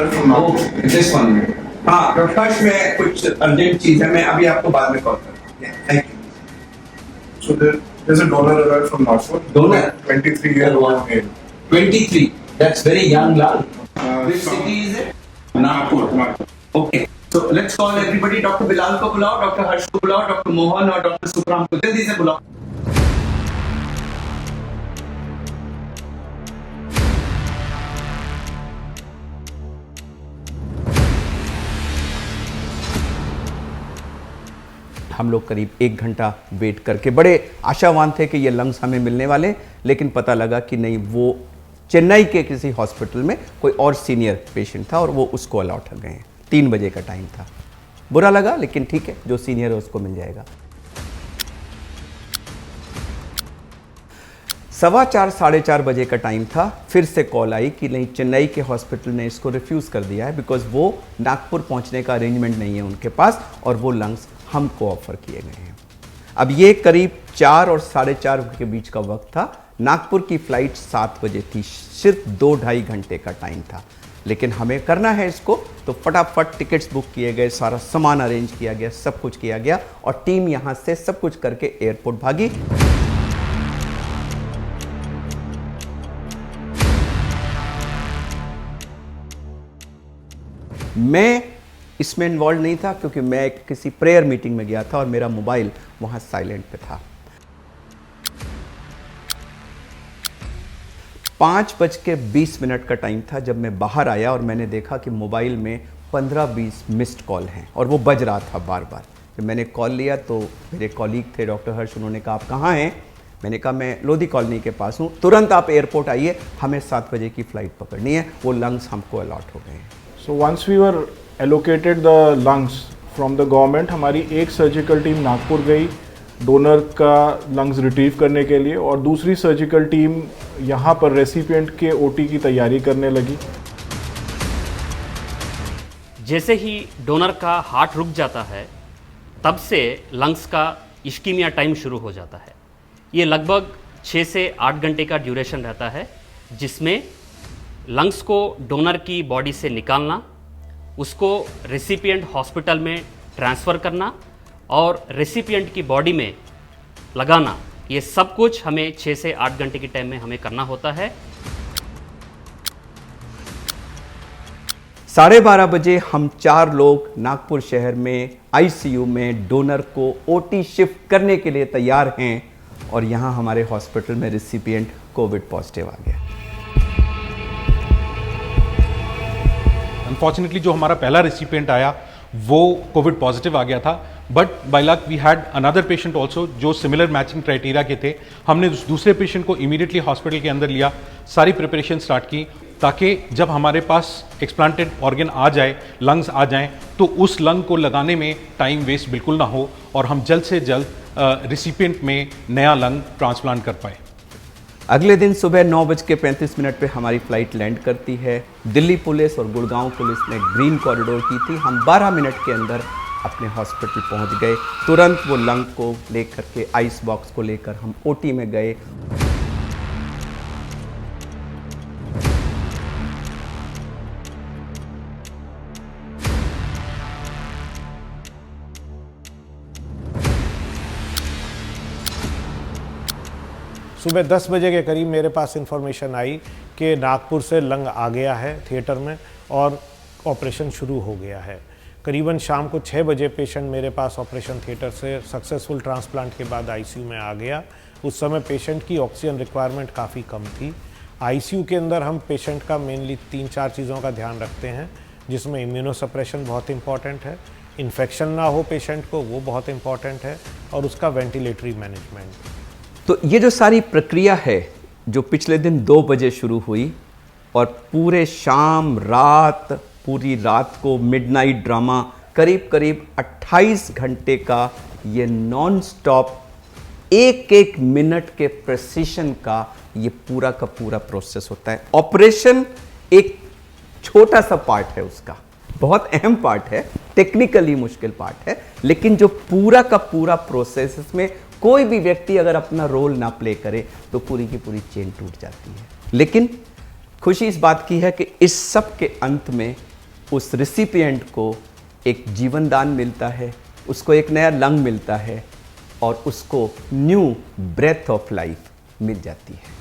This one. हाँ doctor हर्ष, मैं कुछ अर्जेंट चीज है, मैं अभी आपको बाद में कॉल करता हूँ। Thank you. So there's a donor arrived from Nagpur. Donor? 23-year-old male. 23. That's very young, Lal. Which From city is it? Nagpur. Okay. So let's call everybody. Doctor Bilal को बुलाओ, डॉक्टर हर्ष को बुलाओ, डॉक्टर मोहन और doctor सुब्राम को जल्दी से बुलाओ। हम लोग करीब 1 घंटा वेट करके बड़े आशावान थे कि ये लंग्स हमें मिलने वाले, लेकिन पता लगा कि नहीं, वो चेन्नई के किसी हॉस्पिटल में कोई और सीनियर पेशेंट था और वो उसको अलॉट हो गए हैं। 3 बजे का टाइम था। बुरा लगा, लेकिन ठीक है, जो सीनियर है उसको मिल जाएगा। 4:15 साढ़े 4 बजे का टाइम था। फिर से कॉल आई कि नहीं, चेन्नई के हॉस्पिटल ने इसको रिफ्यूज़ कर दिया है बिकॉज वो नागपुर पहुंचने का अरेंजमेंट नहीं है उनके पास और वो लंग्स हमको ऑफर किए गए हैं। अब ये करीब 4 और साढ़े 4 के बीच का वक्त था। नागपुर की फ्लाइट 7 बजे थी, सिर्फ 2-2.5 घंटे का टाइम था, लेकिन हमें करना है इसको, तो फटाफट टिकट्स बुक किए गए, सारा सामान अरेंज किया गया, सब कुछ किया गया और टीम यहाँ से सब कुछ करके एयरपोर्ट भागी। मैं इसमें इन्वॉल्व नहीं था क्योंकि मैं किसी प्रेयर मीटिंग में गया था और मेरा मोबाइल वहां साइलेंट पे था। 5:20 का टाइम था जब मैं बाहर आया और मैंने देखा कि मोबाइल में 15-20 मिस्ड कॉल हैं और वो बज रहा था बार बार। जब मैंने कॉल लिया तो मेरे कॉलीग थे डॉक्टर हर्ष, उन्होंने कहा आप कहाँ हैं? मैंने कहा मैं लोधी कॉलोनी के पास हूँ, तुरंत आप एयरपोर्ट आइए, हमें 7 बजे की फ़्लाइट पकड़नी है। वो लंग्स हमको अलॉट हो गए हैं। So once we were allocated the lungs from the government, हमारी एक सर्जिकल टीम नागपुर गई डोनर का लंग्स रिट्रीव करने के लिए और दूसरी सर्जिकल टीम यहाँ पर रेसिपिएंट के ओटी की तैयारी करने लगी। जैसे ही डोनर का हार्ट रुक जाता है तब से लंग्स का इश्कीमिया टाइम शुरू हो जाता है। ये लगभग 6 से 8 घंटे का ड्यूरेशन रहता है, जिसमें लंग्स को डोनर की बॉडी से निकालना, उसको रेसिपिएंट हॉस्पिटल में ट्रांसफ़र करना और रेसिपिएंट की बॉडी में लगाना, ये सब कुछ हमें 6 से 8 घंटे के टाइम में हमें करना होता है। 12:30 बजे हम 4 लोग नागपुर शहर में आईसीयू में डोनर को ओटी शिफ्ट करने के लिए तैयार हैं और यहाँ हमारे हॉस्पिटल में रेसिपिएंट कोविड पॉजिटिव आ गया। अनफॉर्चुनेटली जो हमारा पहला रेसिपिएंट आया वो कोविड पॉजिटिव आ गया था, but by luck we had another patient also जो सिमिलर मैचिंग क्राइटेरिया के थे। हमने उस दूसरे पेशेंट को इमीडिएटली हॉस्पिटल के अंदर लिया, सारी प्रिपरेशन स्टार्ट की ताकि जब हमारे पास एक्सप्लांटेड ऑर्गन आ जाए, लंग्स आ जाएं, तो उस लंग को लगाने में टाइम वेस्ट बिल्कुल ना हो और हम जल्द से जल्द रेसिपिएंट में नया लंग ट्रांसप्लांट कर पाए। अगले दिन सुबह 9:35 पे हमारी फ़्लाइट लैंड करती है। दिल्ली पुलिस और गुड़गांव पुलिस ने ग्रीन कॉरिडोर की थी। हम 12 मिनट के अंदर अपने हॉस्पिटल पहुंच गए। तुरंत वो लंग को लेकर के आइस बॉक्स को लेकर हम ओटी में गए। सुबह 10 बजे के करीब मेरे पास इंफॉर्मेशन आई कि नागपुर से लंग आ गया है थिएटर में और ऑपरेशन शुरू हो गया है। करीबन शाम को 6 बजे पेशेंट मेरे पास ऑपरेशन थिएटर से सक्सेसफुल ट्रांसप्लांट के बाद आईसीयू में आ गया। उस समय पेशेंट की ऑक्सीजन रिक्वायरमेंट काफ़ी कम थी। आईसीयू के अंदर हम पेशेंट का मेनली 3-4 चीज़ों का ध्यान रखते हैं, जिसमें इम्यूनोसप्रेशन बहुत इंपॉर्टेंट है, इन्फेक्शन ना हो पेशेंट को वो बहुत इंपॉर्टेंट है, और उसका वेंटिलेटरी मैनेजमेंट। तो ये जो सारी प्रक्रिया है जो पिछले दिन 2 बजे शुरू हुई और पूरे शाम रात, पूरी रात को मिडनाइट ड्रामा, करीब 28 घंटे का ये नॉन स्टॉप एक मिनट के प्रेसिशन का ये पूरा का पूरा प्रोसेस होता है। ऑपरेशन एक छोटा सा पार्ट है उसका, बहुत अहम पार्ट है, टेक्निकली मुश्किल पार्ट है, लेकिन जो पूरा का पूरा प्रोसेस, इसमें कोई भी व्यक्ति अगर अपना रोल ना प्ले करे तो पूरी की पूरी चेन टूट जाती है। लेकिन खुशी इस बात की है कि इस सब के अंत में उस रिसिपिएंट को एक जीवन दान मिलता है, उसको एक नया लंग मिलता है और उसको न्यू ब्रेथ ऑफ लाइफ मिल जाती है।